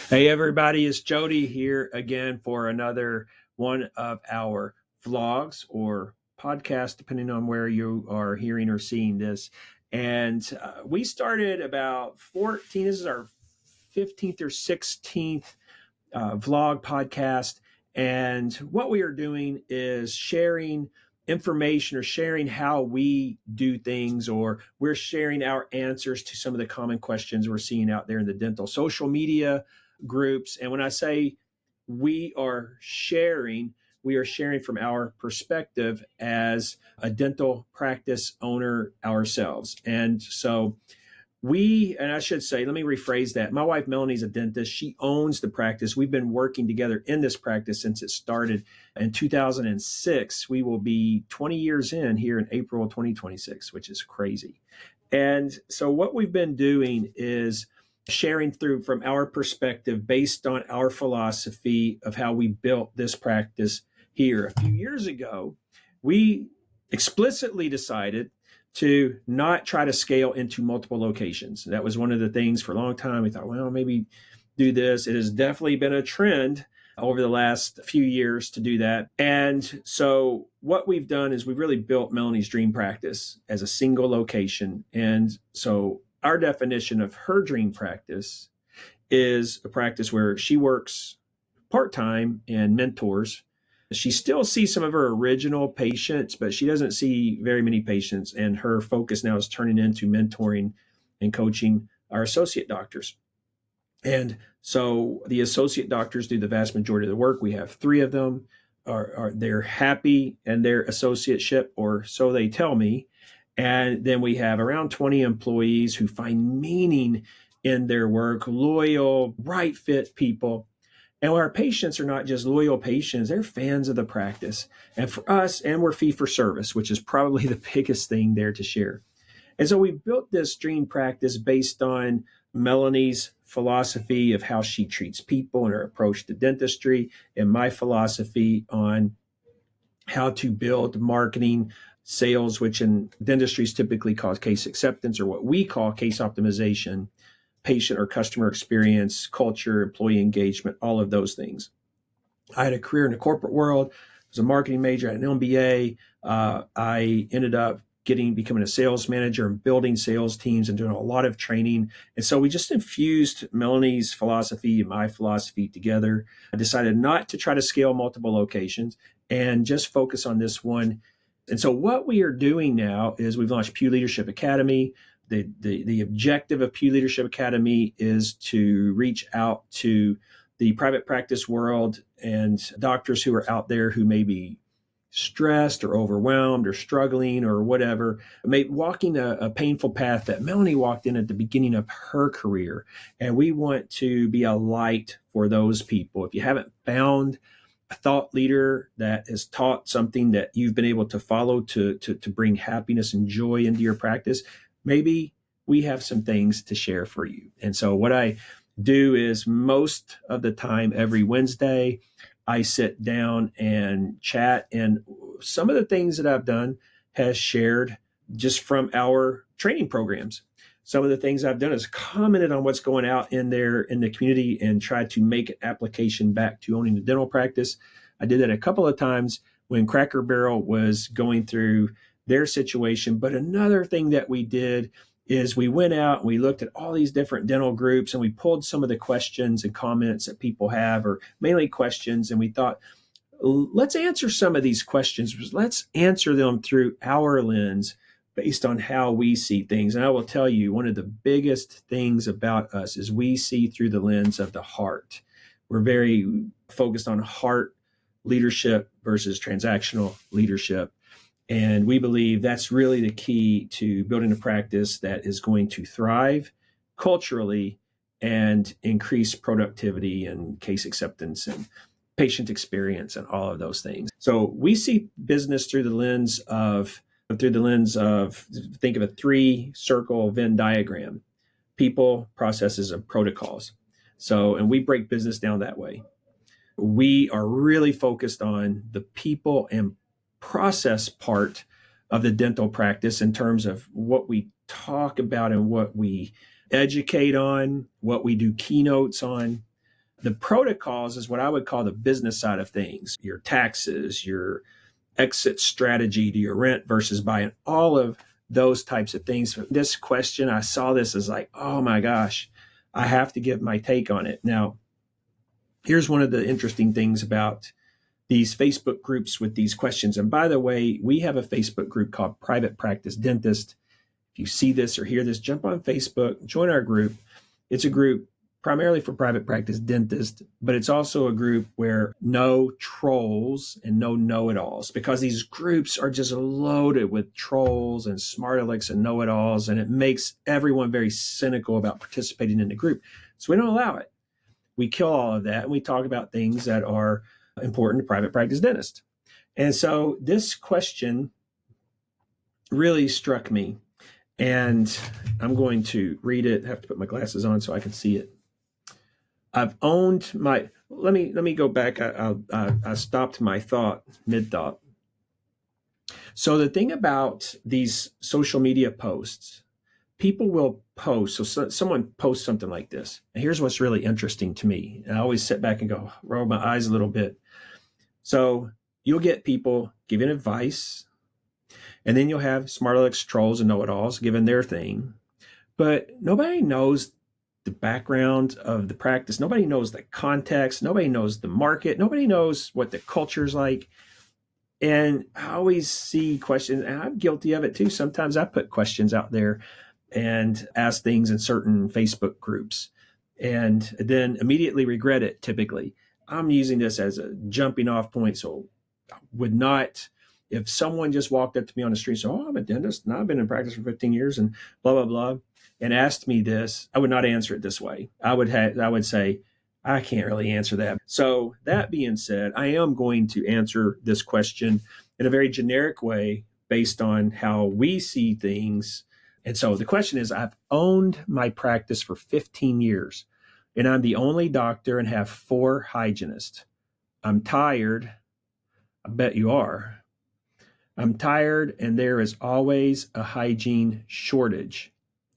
Hey, everybody, it's Jody here again for another one of our vlogs or podcasts, depending on where you are hearing or seeing this. And we started about 14, this is our 15th or 16th vlog podcast. And what we are doing is sharing information or sharing how we do things, or we're sharing our answers to some of the common questions we're seeing out there in the dental social media groups. And when I say we are sharing from our perspective as a dental practice owner ourselves. And so and I should say, let me rephrase that. My wife, Melanie's a dentist. She owns the practice. We've been working together in this practice since it started in 2006. We will be 20 years in here in April 2026, which is crazy. And so what we've been doing is sharing through from our perspective based on our philosophy of how we built this practice here. A few years ago, we explicitly decided to not try to scale into multiple locations. That was one of the things for a long time. We thought, well, maybe do this. It has definitely been a trend over the last few years to do that. And so what we've done is we've really built Melanie's dream practice as a single location. And so our definition of her dream practice is a practice where she works part-time and mentors. She still sees some of her original patients, but she doesn't see very many patients. And her focus now is turning into mentoring and coaching our associate doctors. And so the associate doctors do the vast majority of the work. We have 3 of them. They're happy in their associateship, or so they tell me. And then we have around 20 employees who find meaning in their work, loyal, right fit people. And our patients are not just loyal patients, they're fans of the practice. And for us, and we're fee for service, which is probably the biggest thing there to share. And so we built this dream practice based on Melanie's philosophy of how she treats people and her approach to dentistry, and my philosophy on how to build marketing, sales, which in dentistry is typically called case acceptance, or what we call case optimization, patient or customer experience, culture, employee engagement, all of those things. I had a career in the corporate world. I was a marketing major, I had an MBA. I ended up becoming a sales manager and building sales teams and doing a lot of training. And so we just infused Melanie's philosophy and my philosophy together. I decided not to try to scale multiple locations and just focus on this one. And so what we are doing now is we've launched Pugh Leadership Academy. The objective of Pugh Leadership Academy is to reach out to the private practice world and doctors who are out there who may be stressed or overwhelmed or struggling or whatever, walking a painful path that Melanie walked in at the beginning of her career. And we want to be a light for those people. If you haven't found a thought leader that has taught something that you've been able to follow to bring happiness and joy into your practice, maybe we have some things to share for you. And so what I do is most of the time, every Wednesday, I sit down and chat. And some of the things that I've done has shared just from our training programs. Some of the things I've done is commented on what's going out in the community and tried to make an application back to owning the dental practice. I did that a couple of times when Cracker Barrel was going through their situation. But another thing that we did is we went out and we looked at all these different dental groups and we pulled some of the questions and comments that people have, or mainly questions. And we thought, let's answer some of these questions. Let's answer them through our lens based on how we see things. And I will tell you, one of the biggest things about us is we see through the lens of the heart. We're very focused on heart leadership versus transactional leadership. And we believe that's really the key to building a practice that is going to thrive culturally and increase productivity and case acceptance and patient experience and all of those things. So we see business through the lens of, think of a 3-circle Venn diagram: people, processes, and protocols. So, and we break business down that way. We are really focused on the people and process part of the dental practice in terms of what we talk about and what we educate on, what we do keynotes on, The protocols is what I would call the business side of things, your taxes, your exit strategy to your rent versus buying, all of those types of things. This question, I saw this as like, oh my gosh, I have to give my take on it. Now, here's one of the interesting things about these Facebook groups with these questions. And by the way, we have a Facebook group called Private Practice Dentist. If you see this or hear this, jump on Facebook, join our group. It's a group primarily for private practice dentists, but it's also a group where no trolls and no know-it-alls, because these groups are just loaded with trolls and smart alecks and know-it-alls, and it makes everyone very cynical about participating in the group. So we don't allow it. We kill all of that, and we talk about things that are important to private practice dentists. And so this question really struck me, and I'm going to read it. I have to put my glasses on so I can see it. I've owned my, let me go back. I stopped my thought, mid-thought. So the thing about these social media posts, people will post. So someone posts something like this. And here's what's really interesting to me. And I always sit back and go, roll my eyes a little bit. So you'll get people giving advice, and then you'll have smart alecks, trolls, and know-it-alls giving their thing. But nobody knows the background of the practice. Nobody knows the context. Nobody knows the market. Nobody knows what the culture is like. And I always see questions, and I'm guilty of it too. Sometimes I put questions out there and ask things in certain Facebook groups and then immediately regret it. Typically, I'm using this as a jumping off point. So I would not, if someone just walked up to me on the street and said, oh, I'm a dentist and I've been in practice for 15 years and blah, blah, blah, and asked me this, I would not answer it this way. I would say, I can't really answer that. So that being said, I am going to answer this question in a very generic way based on how we see things. And so the question is, I've owned my practice for 15 years, and I'm the only doctor and have 4 hygienists. I'm tired. I bet you are. I'm tired, and there is always a hygiene shortage.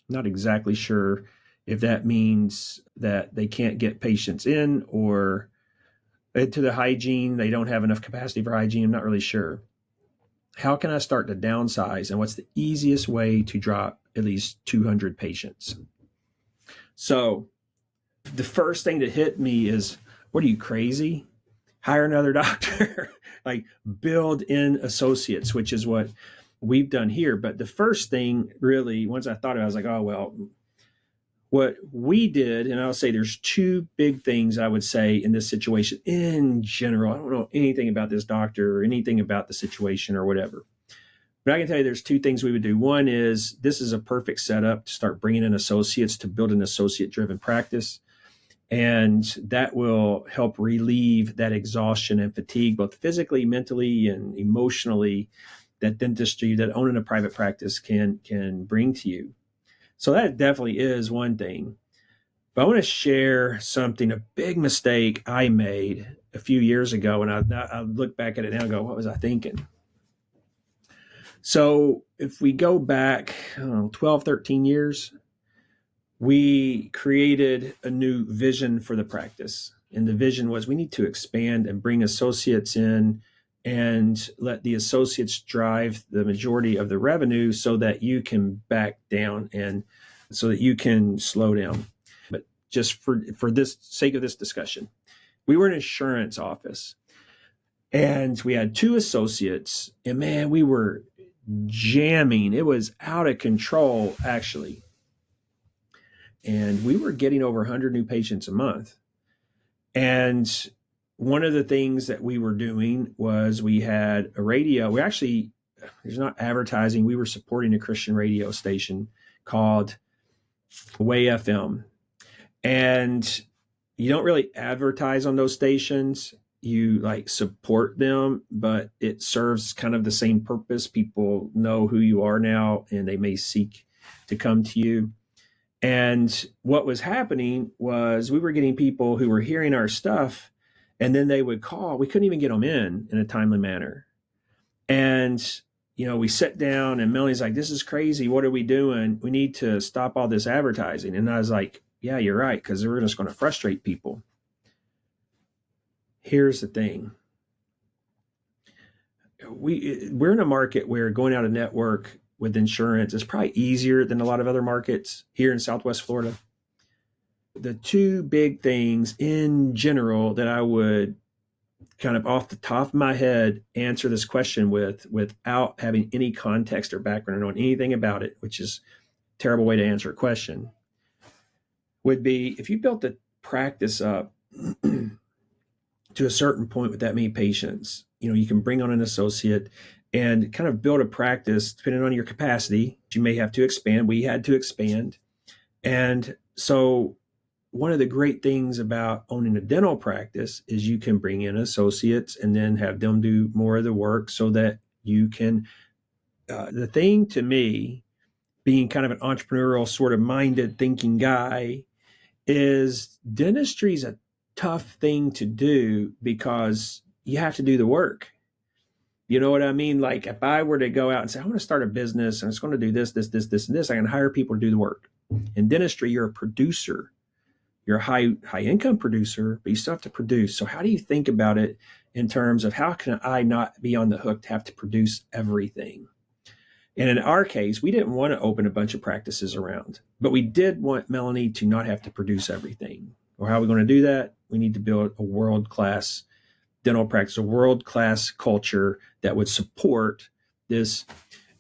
Not exactly sure if that means that they can't get patients in or to the hygiene, they don't have enough capacity for hygiene. I'm not really sure. How can I start to downsize, and what's the easiest way to drop at least 200 patients? So the first thing that hit me is, what are you, crazy? Hire another doctor, like build in associates, which is what we've done here. But the first thing really, once I thought of it, I was like, oh, well, what we did, and I'll say there's 2 big things I would say in this situation in general. I don't know anything about this doctor or anything about the situation or whatever, but I can tell you there's 2 things we would do. One is, this is a perfect setup to start bringing in associates to build an associate-driven practice. And that will help relieve that exhaustion and fatigue, both physically, mentally, and emotionally, that dentistry, that owning a private practice can bring to you. So that definitely is one thing. But I want to share something, a big mistake I made a few years ago. And I look back at it now and go, what was I thinking? So if we go back, 12, 13 years, we created a new vision for the practice. And the vision was, we need to expand and bring associates in and let the associates drive the majority of the revenue so that you can back down and so that you can slow down. But just for this sake of this discussion, we were an insurance office and we had 2 associates, and man, we were jamming. It was out of control, actually. And we were getting over 100 new patients a month. And one of the things that we were doing was we had a radio. There's not advertising. We were supporting a Christian radio station called Way FM. And you don't really advertise on those stations. You support them, but it serves kind of the same purpose. People know who you are now, and they may seek to come to you. And what was happening was we were getting people who were hearing our stuff, and then they would call. We couldn't even get them in a timely manner. And, we sat down, and Melanie's like, this is crazy. What are we doing? We need to stop all this advertising. And I was like, yeah, you're right, because we're just going to frustrate people. Here's the thing. We're in a market where going out of network with insurance is probably easier than a lot of other markets here in Southwest Florida. The two big things in general that I would kind of off the top of my head answer this question without having any context or background or knowing anything about it, which is a terrible way to answer a question, would be if you built the practice up to a certain point with that many patients, you can bring on an associate and kind of build a practice depending on your capacity. You may have to expand. We had to expand. And so one of the great things about owning a dental practice is you can bring in associates and then have them do more of the work so that you can, the thing to me, being kind of an entrepreneurial sort of minded thinking guy, is dentistry is a tough thing to do because you have to do the work. You know what I mean? Like if I were to go out and say, I want to start a business and it's going to do this, this, and this, I can hire people to do the work. In dentistry, you're a producer. You're a high income producer, but you still have to produce. So how do you think about it in terms of how can I not be on the hook to have to produce everything? And in our case, we didn't want to open a bunch of practices around, but we did want Melanie to not have to produce everything. Or how are we going to do that? We need to build a world-class dental practice, a world-class culture that would support this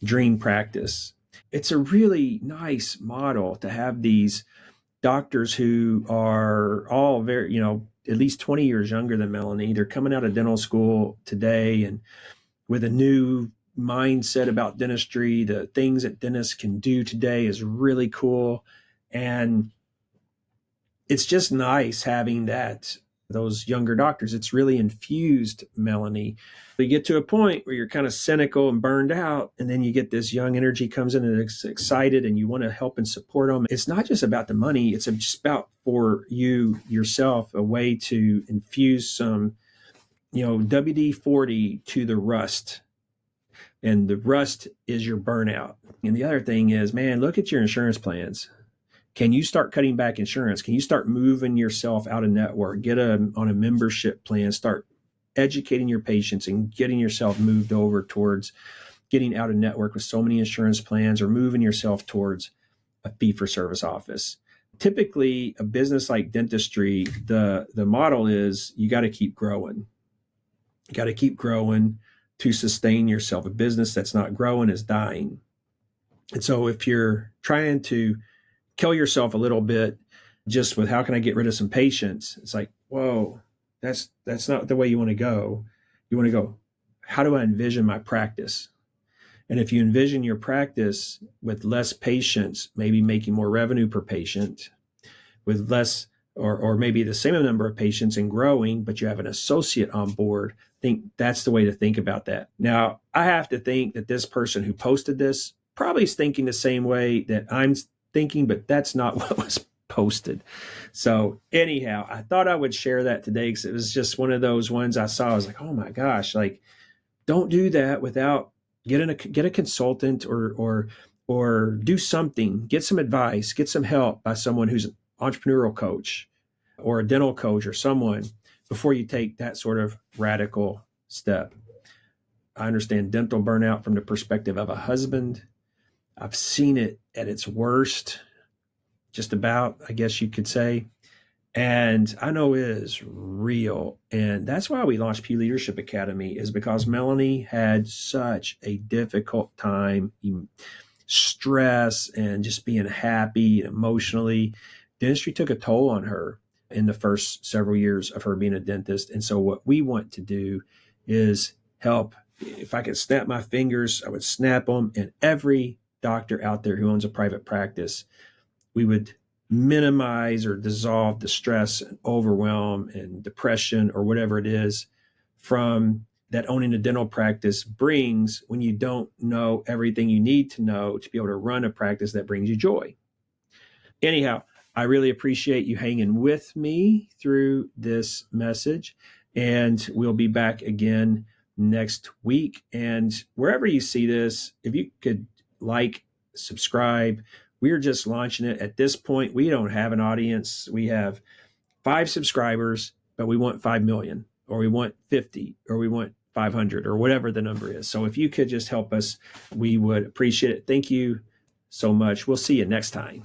dream practice. It's a really nice model to have these doctors who are all very, at least 20 years younger than Melanie. They're coming out of dental school today and with a new mindset about dentistry. The things that dentists can do today is really cool. And it's just nice having those younger doctors. It's really infused Melanie. You get to a point where you're kind of cynical and burned out, and then you get this young energy comes in and it's excited and you want to help and support them. It's not just about the money. It's just about for you yourself, a way to infuse some, WD-40 to the rust. And the rust is your burnout. And the other thing is, man, look at your insurance plans. Can you start cutting back insurance? Can you start moving yourself out of network? Get on a membership plan, start educating your patients and getting yourself moved over towards getting out of network with so many insurance plans, or moving yourself towards a fee-for-service office. Typically, a business like dentistry, the model is you got to keep growing. You got to keep growing to sustain yourself. A business that's not growing is dying. And so if you're trying to kill yourself a little bit just with how can I get rid of some patients, it's like, whoa, that's not the way you want to go. You want to go, how do I envision my practice? And if you envision your practice with less patients, maybe making more revenue per patient, with less or maybe the same number of patients and growing, but you have an associate on board, I think that's the way to think about that. Now, I have to think that this person who posted this probably is thinking the same way that I'm thinking, but that's not what was posted. So anyhow, I thought I would share that today because it was just one of those ones I saw. I was like, oh my gosh, like don't do that without get a consultant or do something, get some advice, get some help by someone who's an entrepreneurial coach or a dental coach or someone before you take that sort of radical step. I understand dental burnout from the perspective of a husband. I've seen it at its worst, just about, I guess you could say. And I know it is real. And that's why we launched Pugh Leadership Academy, is because Melanie had such a difficult time, stress and just being happy emotionally. Dentistry took a toll on her in the first several years of her being a dentist. And so what we want to do is help. If I could snap my fingers, I would snap them. And every doctor out there who owns a private practice, we would minimize or dissolve the stress and overwhelm and depression or whatever it is from that owning a dental practice brings when you don't know everything you need to know to be able to run a practice that brings you joy. Anyhow, I really appreciate you hanging with me through this message, and we'll be back again next week. And wherever you see this, if you could subscribe. We're just launching it. At this point, we don't have an audience. We have 5 subscribers, but we want 5 million. or we want 50, or we want 500, or whatever the number is. So if you could just help us, we would appreciate it. Thank you so much. We'll see you next time.